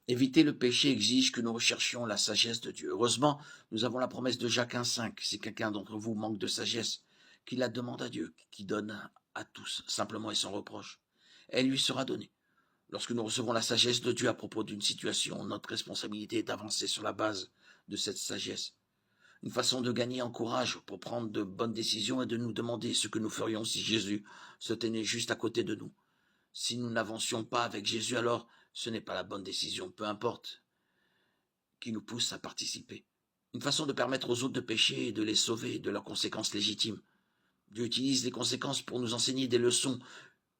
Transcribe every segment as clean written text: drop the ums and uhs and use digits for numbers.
Éviter le péché exige que nous recherchions la sagesse de Dieu. Heureusement, nous avons la promesse de Jacques 1,5. Si quelqu'un d'entre vous manque de sagesse, qu'il la demande à Dieu, qui donne à tous, simplement et sans reproche. Elle lui sera donnée. Lorsque nous recevons la sagesse de Dieu à propos d'une situation, notre responsabilité est d'avancer sur la base de cette sagesse. Une façon de gagner en courage pour prendre de bonnes décisions est de nous demander ce que nous ferions si Jésus se tenait juste à côté de nous. Si nous n'avancions pas avec Jésus, alors ce n'est pas la bonne décision, peu importe, qui nous pousse à participer. Une façon de permettre aux autres de pécher et de les sauver de leurs conséquences légitimes. Dieu utilise les conséquences pour nous enseigner des leçons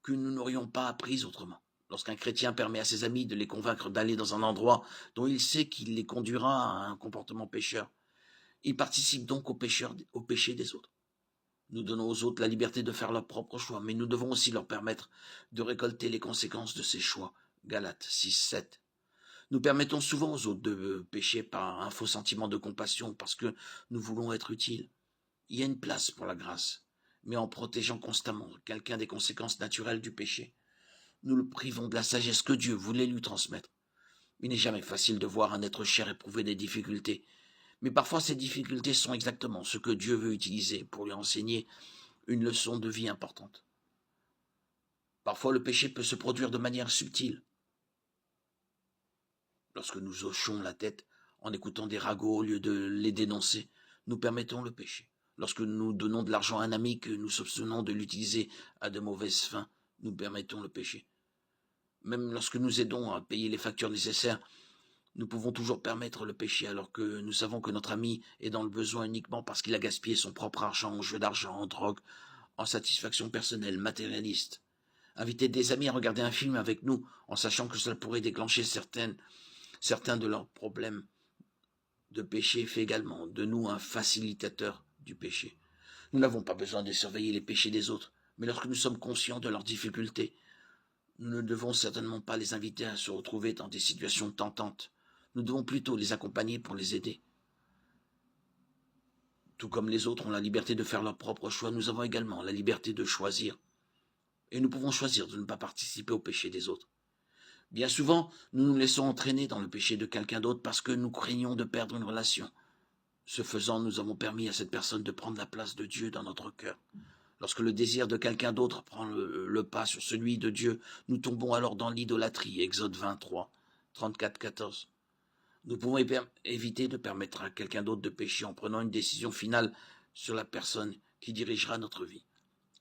que nous n'aurions pas apprises autrement. Lorsqu'un chrétien permet à ses amis de les convaincre d'aller dans un endroit dont il sait qu'il les conduira à un comportement pécheur, il participe donc au péché des autres. Nous donnons aux autres la liberté de faire leurs propres choix, mais nous devons aussi leur permettre de récolter les conséquences de ces choix. Galates 6, 7. Nous permettons souvent aux autres de pécher par un faux sentiment de compassion parce que nous voulons être utiles. Il y a une place pour la grâce, mais en protégeant constamment quelqu'un des conséquences naturelles du péché, nous le privons de la sagesse que Dieu voulait lui transmettre. Il n'est jamais facile de voir un être cher éprouver des difficultés, mais parfois ces difficultés sont exactement ce que Dieu veut utiliser pour lui enseigner une leçon de vie importante. Parfois le péché peut se produire de manière subtile. Lorsque nous hochons la tête en écoutant des ragots au lieu de les dénoncer, nous permettons le péché. Lorsque nous donnons de l'argent à un ami que nous soupçonnons de l'utiliser à de mauvaises fins, nous permettons le péché. Même lorsque nous aidons à payer les factures nécessaires, nous pouvons toujours permettre le péché alors que nous savons que notre ami est dans le besoin uniquement parce qu'il a gaspillé son propre argent en jeu d'argent, en drogue, en satisfaction personnelle, matérialiste. Inviter des amis à regarder un film avec nous en sachant que cela pourrait déclencher certains de leurs problèmes de péché fait également de nous un facilitateur du péché. Nous n'avons pas besoin de surveiller les péchés des autres, mais lorsque nous sommes conscients de leurs difficultés, nous ne devons certainement pas les inviter à se retrouver dans des situations tentantes. Nous devons plutôt les accompagner pour les aider. Tout comme les autres ont la liberté de faire leurs propres choix, nous avons également la liberté de choisir. Et nous pouvons choisir de ne pas participer au péché des autres. Bien souvent, nous nous laissons entraîner dans le péché de quelqu'un d'autre parce que nous craignons de perdre une relation. Ce faisant, nous avons permis à cette personne de prendre la place de Dieu dans notre cœur. Lorsque le désir de quelqu'un d'autre prend le pas sur celui de Dieu, nous tombons alors dans l'idolâtrie. Exode 23, 34, 14. Nous pouvons éviter de permettre à quelqu'un d'autre de pécher en prenant une décision finale sur la personne qui dirigera notre vie.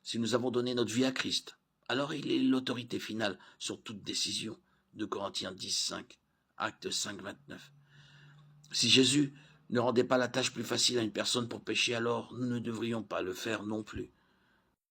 Si nous avons donné notre vie à Christ, alors il est l'autorité finale sur toute décision. De Corinthiens 10, 5, Actes 5, 29. Si Jésus ne rendait pas la tâche plus facile à une personne pour pécher, alors nous ne devrions pas le faire non plus.